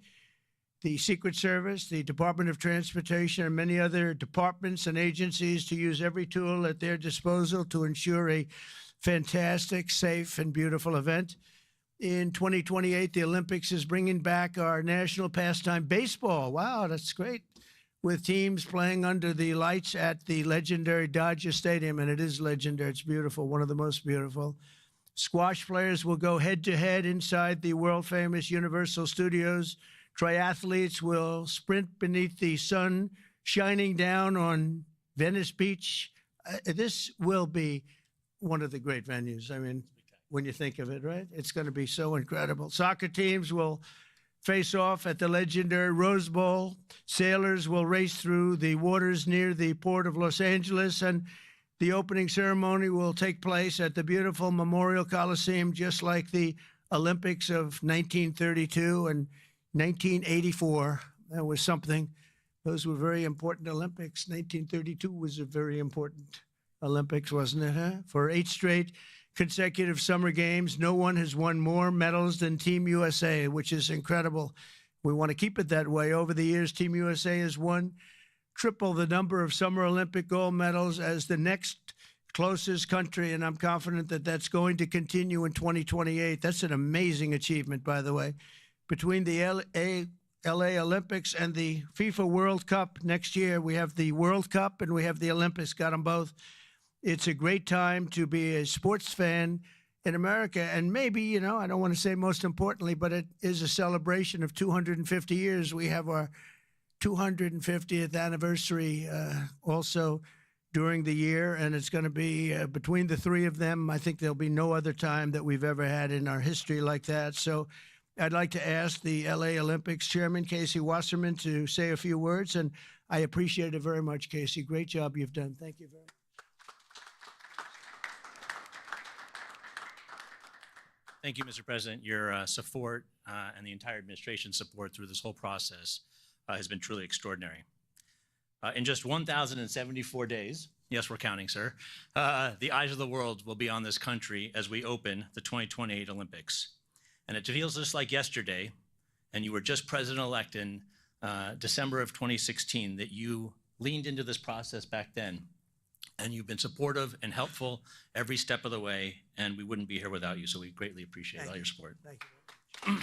the Secret Service, the Department of Transportation, and many other departments and agencies to use every tool at their disposal to ensure a fantastic, safe, and beautiful event. In 2028, the Olympics is bringing back our national pastime, baseball. Wow, that's great. With teams playing under the lights at the legendary Dodger Stadium, and it is legendary. It's beautiful, one of the most beautiful. Squash players will go head-to-head inside the world-famous Universal Studios. Triathletes will sprint beneath the sun shining down on Venice Beach. This will be one of the great venues. I mean, when you think of it, right? It's going to be so incredible. Soccer teams will face off at the legendary Rose Bowl. Sailors will race through the waters near the port of Los Angeles, and the opening ceremony will take place at the beautiful Memorial Coliseum, just like the Olympics of 1932 and 1984. That was something. Those were very important Olympics. 1932 was a very important Olympics, wasn't it, huh? For 8 straight consecutive summer games, no one has won more medals than Team USA, which is incredible. We want to keep it that way. Over the years, Team USA has won triple the number of Summer Olympic gold medals as the next closest country, and I'm confident that that's going to continue in 2028. That's an amazing achievement, by the way. Between the LA Olympics and the FIFA World Cup next year. We have the World Cup and we have the Olympics, got them both. It's a great time to be a sports fan in America. And maybe, you know, I don't want to say most importantly, but it is a celebration of 250 years. We have our 250th anniversary also during the year, and it's going to be between the three of them. I think there'll be no other time that we've ever had in our history like that. So I'd like to ask the LA Olympics Chairman, Casey Wasserman, to say a few words, and I appreciate it very much, Casey. Great job you've done. Thank you very much. Thank you, Mr. President. Your support and the entire administration's support through this whole process has been truly extraordinary. In just 1,074 days, yes, we're counting, sir, the eyes of the world will be on this country as we open the 2028 Olympics. And it feels just like yesterday, and you were just president-elect in December of 2016, that you leaned into this process back then. And you've been supportive and helpful every step of the way, and we wouldn't be here without you, so we greatly appreciate all your support. Thank you.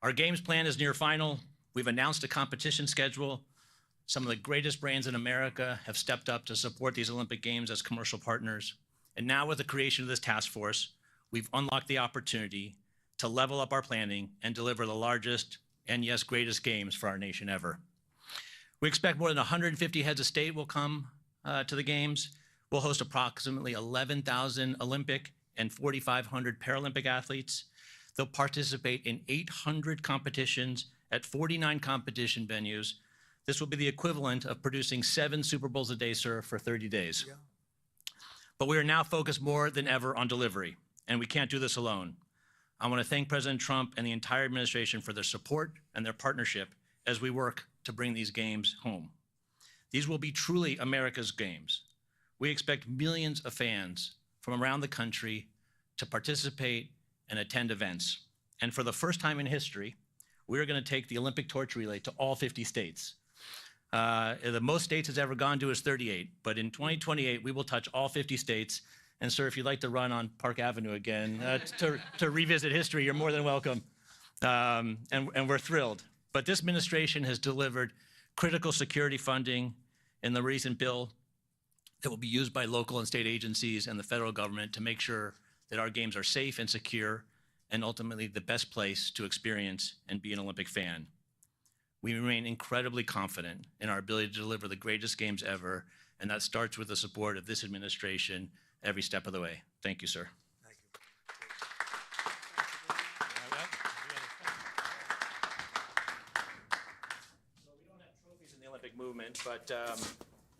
Our games plan is near final. We've announced a competition schedule. Some of the greatest brands in America have stepped up to support these Olympic Games as commercial partners. And now with the creation of this task force, we've unlocked the opportunity to level up our planning and deliver the largest and, yes, greatest games for our nation ever. We expect more than 150 heads of state will come to the Games. We'll host approximately 11,000 Olympic and 4,500 Paralympic athletes. They'll participate in 800 competitions at 49 competition venues. This will be the equivalent of producing 7 Super Bowls a day, sir, for 30 days. Yeah. But we are now focused more than ever on delivery, and we can't do this alone. I want to thank President Trump and the entire administration for their support and their partnership as we work to bring these games home. These will be truly America's games. We expect millions of fans from around the country to participate and attend events. And for the first time in history, we're going to take the Olympic torch relay to all 50 states. The most states it's ever gone to is 38, but in 2028, we will touch all 50 states. And sir, if you'd like to run on Park Avenue again to revisit history, you're more than welcome. And we're thrilled. But this administration has delivered critical security funding in the recent bill that will be used by local and state agencies and the federal government to make sure that our games are safe and secure and ultimately the best place to experience and be an Olympic fan. We remain incredibly confident in our ability to deliver the greatest games ever, and that starts with the support of this administration every step of the way. Thank you, sir. Thank you. So we don't have trophies in the Olympic movement, but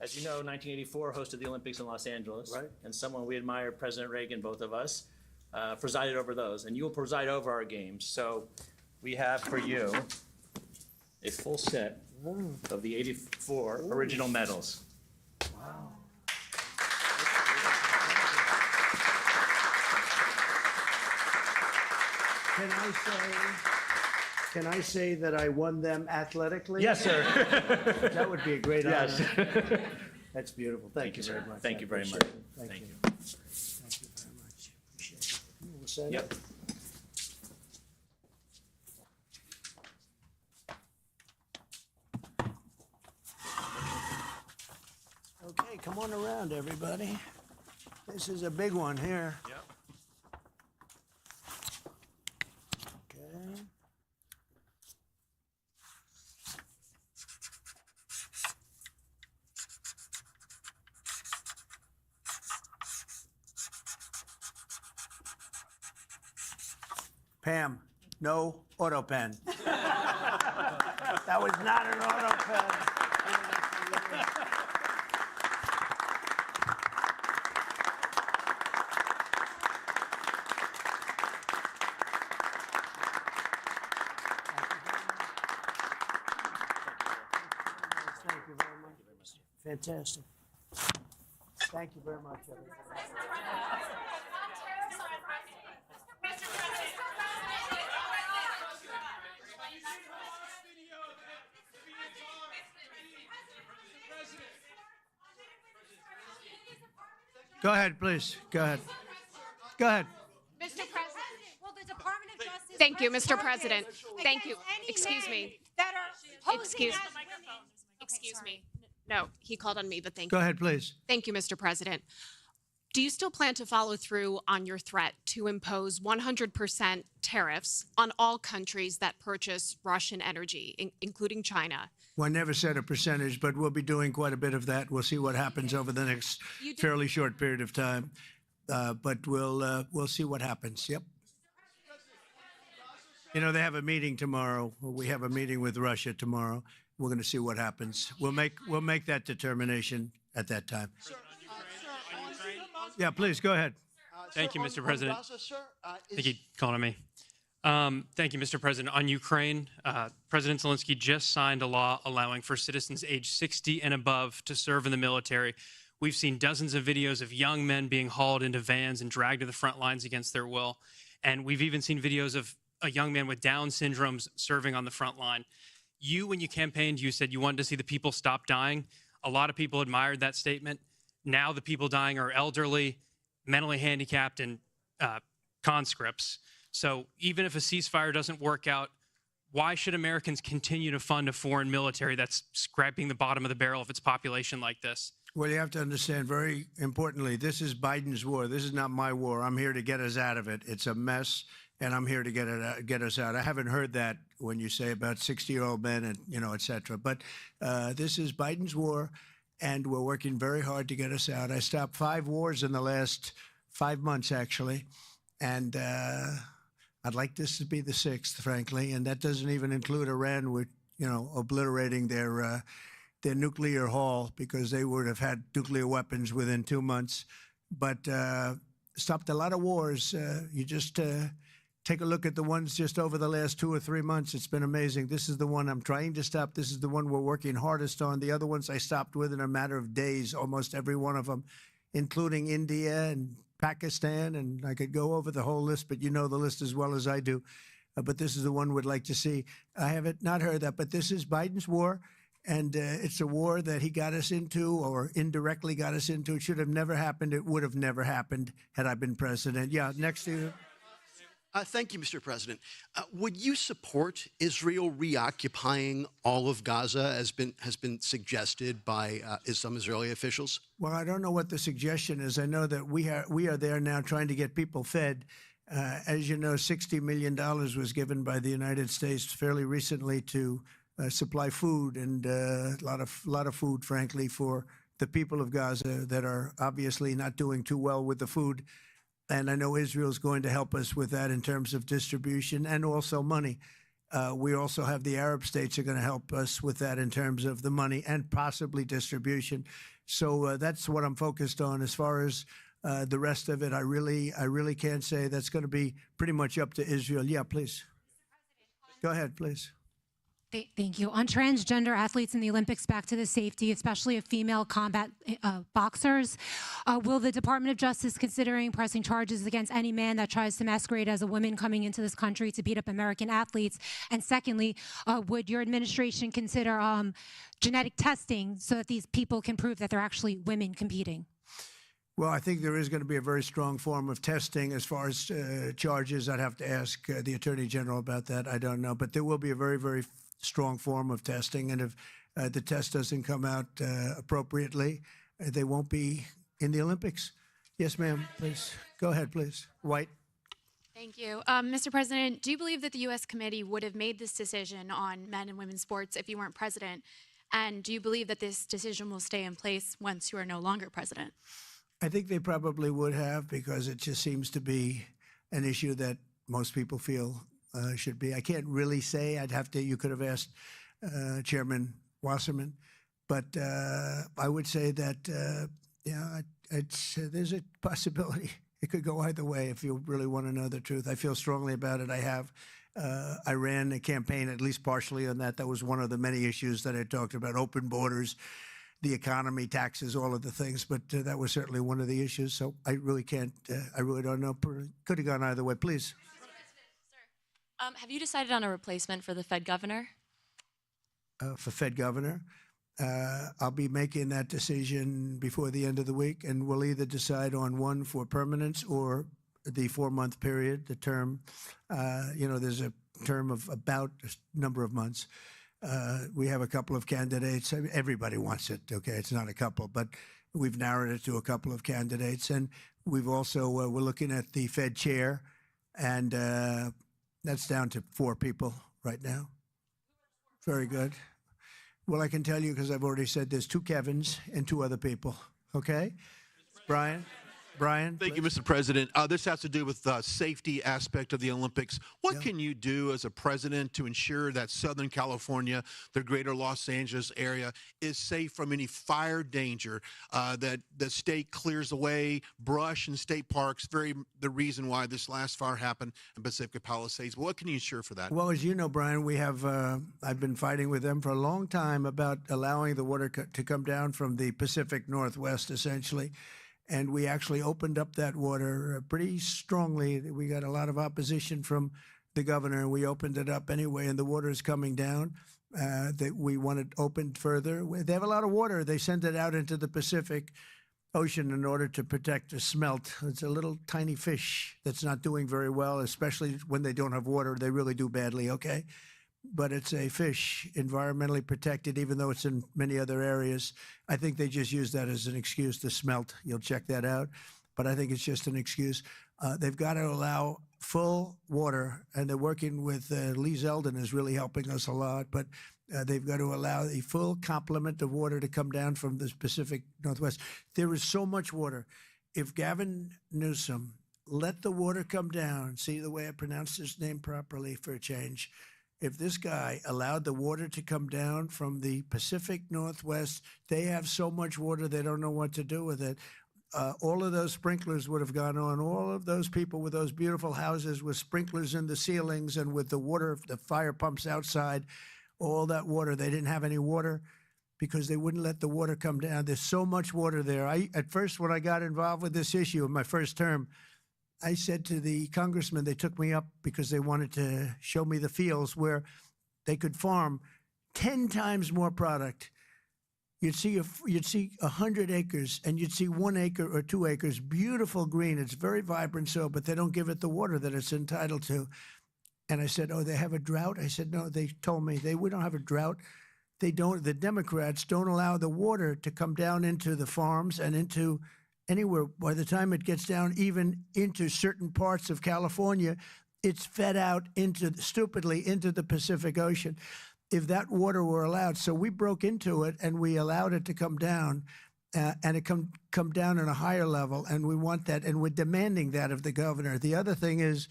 as you know, 1984 hosted the Olympics in Los Angeles, right? And someone we admire, President Reagan, both of us, presided over those, and you will preside over our games. So we have for you a full set of the 84 original medals. Wow. Can I say that I won them athletically? Yes, sir. That would be a great honor. Yes. That's beautiful. Thank you very much. Thank you very much. Thank you. Thank you very much. Appreciate it. We'll set Yep. it. Okay, come on around, everybody. This is a big one here. Yep. Okay. Pam, no auto pen. That was not an auto pen. Thank you very much. Fantastic. Thank you very much, everybody. Go ahead, please. Go ahead. Go ahead. Mr. President, will the Department of Thank you, Mr. President. Thank you. Excuse me. Excuse me. No, he called on me, but thank you. Go ahead, please. Thank you, Mr. President. Do you still plan to follow through on your threat to impose 100% tariffs on all countries that purchase Russian energy, including China? Well, I never said a percentage, but we'll be doing quite a bit of that. We'll see what happens over the next fairly short period of time. But we'll see what happens. Yep. You know, they have a meeting tomorrow. We have a meeting with Russia tomorrow. We're going to see what happens. We'll make that determination at that time. Yeah, please go ahead. Thank you, Mr. President. Thank you, calling on me. Thank you, Mr. President. On Ukraine, President Zelensky just signed a law allowing for citizens age 60 and above to serve in the military. We've seen dozens of videos of young men being hauled into vans and dragged to the front lines against their will. And we've even seen videos of a young man with Down syndrome serving on the front line. When you campaigned, you said you wanted to see the people stop dying. A lot of people admired that statement. Now the people dying are elderly, mentally handicapped, and conscripts. So even if a ceasefire doesn't work out, why should Americans continue to fund a foreign military that's scraping the bottom of the barrel of its population like this? Well, you have to understand, very importantly, this is Biden's war. This is not my war. I'm here to get us out of it. It's a mess, and I'm here to get us out. I haven't heard that when you say about 60-year-old men and, et cetera. But this is Biden's war, and we're working very hard to get us out. I stopped 5 wars in the last 5 months, actually, and I'd like this to be the 6th, frankly, and that doesn't even include Iran with, obliterating their nuclear haul, because they would have had nuclear weapons within 2 months. But stopped a lot of wars. You just take a look at the ones just over the last 2 or 3 months. It's been amazing. This is the one I'm trying to stop. This is the one we're working hardest on. The other ones I stopped within a matter of days, almost every one of them, including India and Pakistan, and I could go over the whole list, but you know the list as well as I do. But this is the one we'd like to see. I haven't not heard that, but this is Biden's war, and it's a war that he got us into, or indirectly got us into. It should have never happened. It would have never happened had I been president. Yeah, next to you. Thank you, Mr. President. Would you support Israel reoccupying all of Gaza, as has been suggested by some Israeli officials? Well, I don't know what the suggestion is. I know that we are there now trying to get people fed. As you know, $60 million was given by the United States fairly recently to supply food, and a lot of food, frankly, for the people of Gaza that are obviously not doing too well with the food. And I know Israel is going to help us with that in terms of distribution and also money. We also have the Arab states are going to help us with that in terms of the money and possibly distribution. So that's what I'm focused on. As far as the rest of it, I really can't say. That's going to be pretty much up to Israel. Yeah, please. Go ahead, please. Thank you. On transgender athletes in the Olympics, back to the safety, especially of female combat boxers, will the Department of Justice considering pressing charges against any man that tries to masquerade as a woman coming into this country to beat up American athletes? And secondly, would your administration consider genetic testing so that these people can prove that they're actually women competing? Well, I think there is going to be a very strong form of testing. As far as charges, I'd have to ask the Attorney General about that. I don't know. But there will be a very, very strong form of testing. And if the test doesn't come out appropriately, they won't be in the Olympics. Yes, ma'am, please. Go ahead, please. White. Thank you. Mr. President, do you believe that the U.S. committee would have made this decision on men and women's sports if you weren't president? And do you believe that this decision will stay in place once you are no longer president? I think they probably would have, because it just seems to be an issue that most people feel should be. I can't really say. You could have asked Chairman Wasserman, but I would say that, there's a possibility. It could go either way if you really want to know the truth. I feel strongly about it. I ran a campaign, at least partially on that. That was one of the many issues that I talked about: open borders, the economy, taxes, all of the things. But that was certainly one of the issues. So I really can't, I really don't know. Could have gone either way. Please. Have you decided on a replacement for the Fed governor? For Fed governor, I'll be making that decision before the end of the week, and we'll either decide on one for permanence or the 4-month period, the term. There's a term of about a number of months. We have a couple of candidates. Everybody wants it, okay? It's not a couple, but we've narrowed it to a couple of candidates. And we've also, we're looking at the Fed chair, and that's down to 4 people right now. Very good. Well, I can tell you, because I've already said there's 2 Kevins and 2 other people, okay? Brian? Thank you, Mr. President. This has to do with the safety aspect of the Olympics. What can you do as a president to ensure that Southern California, the greater Los Angeles area, is safe from any fire danger, that the state clears away brush in state parks, the reason why this last fire happened in Pacific Palisades? What can you ensure for that? Well, as you know, Brian, we have, I've been fighting with them for a long time about allowing the water to come down from the Pacific Northwest, essentially. And we actually opened up that water pretty strongly. We got a lot of opposition from the governor. We opened it up anyway, and the water is coming down. We want it opened further. They have a lot of water. They send it out into the Pacific Ocean in order to protect the smelt. It's a little tiny fish that's not doing very well, especially when they don't have water. They really do badly, okay? But it's a fish, environmentally protected, even though it's in many other areas. I think they just use that as an excuse to smelt. You'll check that out. But I think it's just an excuse. They've got to allow full water, and they're working with Lee Zeldin is really helping us a lot. But they've got to allow a full complement of water to come down from the Pacific Northwest. There is so much water. If Gavin Newsom let the water come down, see the way I pronounced his name properly for a change, if this guy allowed the water to come down from the Pacific Northwest, they have so much water they don't know what to do with it. All of those sprinklers would have gone on. All of those people with those beautiful houses with sprinklers in the ceilings and with the water, the fire pumps outside, all that water, they didn't have any water because they wouldn't let the water come down. There's so much water there. At first, when I got involved with this issue in my first term, I said to the congressman, they took me up because they wanted to show me the fields where they could farm 10 times more product. You'd see 100 acres, and you'd see 1 acre or 2 acres, beautiful green. It's very vibrant soil, but they don't give it the water that it's entitled to. And I said, oh, they have a drought? I said, no, they told me we don't have a drought. They don't. The Democrats don't allow the water to come down into the farms and into anywhere. By the time it gets down even into certain parts of California, it's fed out stupidly into the Pacific Ocean. If that water were allowed, so we broke into it and we allowed it to come down, and it come down at a higher level, and we want that, and we're demanding that of the governor. The other thing is,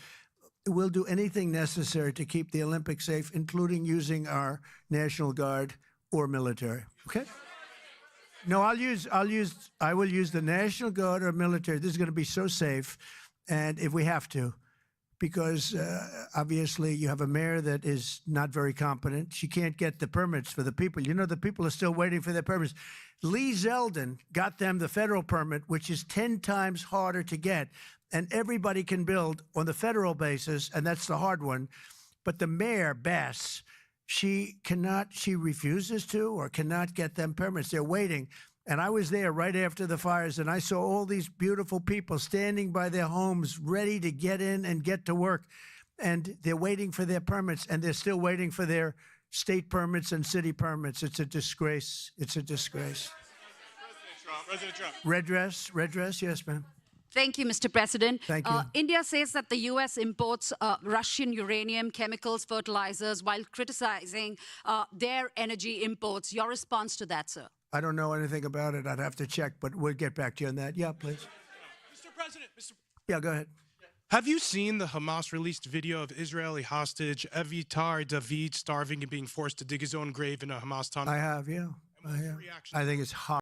we'll do anything necessary to keep the Olympics safe, including using our National Guard or military. Okay. No, I will use the National Guard or military. This is going to be so safe, and if we have to, because obviously you have a mayor that is not very competent. She can't get the permits for the people. You know, the people are still waiting for their permits. Lee Zeldin got them the federal permit, which is 10 times harder to get, and everybody can build on the federal basis, and that's the hard one. But the mayor, Bass, she refuses to or cannot get them permits. They're waiting. And I was there right after the fires, and I saw all these beautiful people standing by their homes ready to get in and get to work. And they're waiting for their permits, and they're still waiting for their state permits and city permits. It's a disgrace. It's a disgrace. President Trump. Redress, yes, ma'am. Thank you, Mr. President. Thank you. India says that the U.S. imports Russian uranium, chemicals, fertilizers, while criticizing their energy imports. Your response to that, sir? I don't know anything about it. I'd have to check, but we'll get back to you on that. Yeah, please. Mr. President, Yeah, go ahead. have you seen the Hamas released video of Israeli hostage Avitar David starving and being forced to dig his own grave in a Hamas tunnel? I have, yeah. I have. I think it's hot.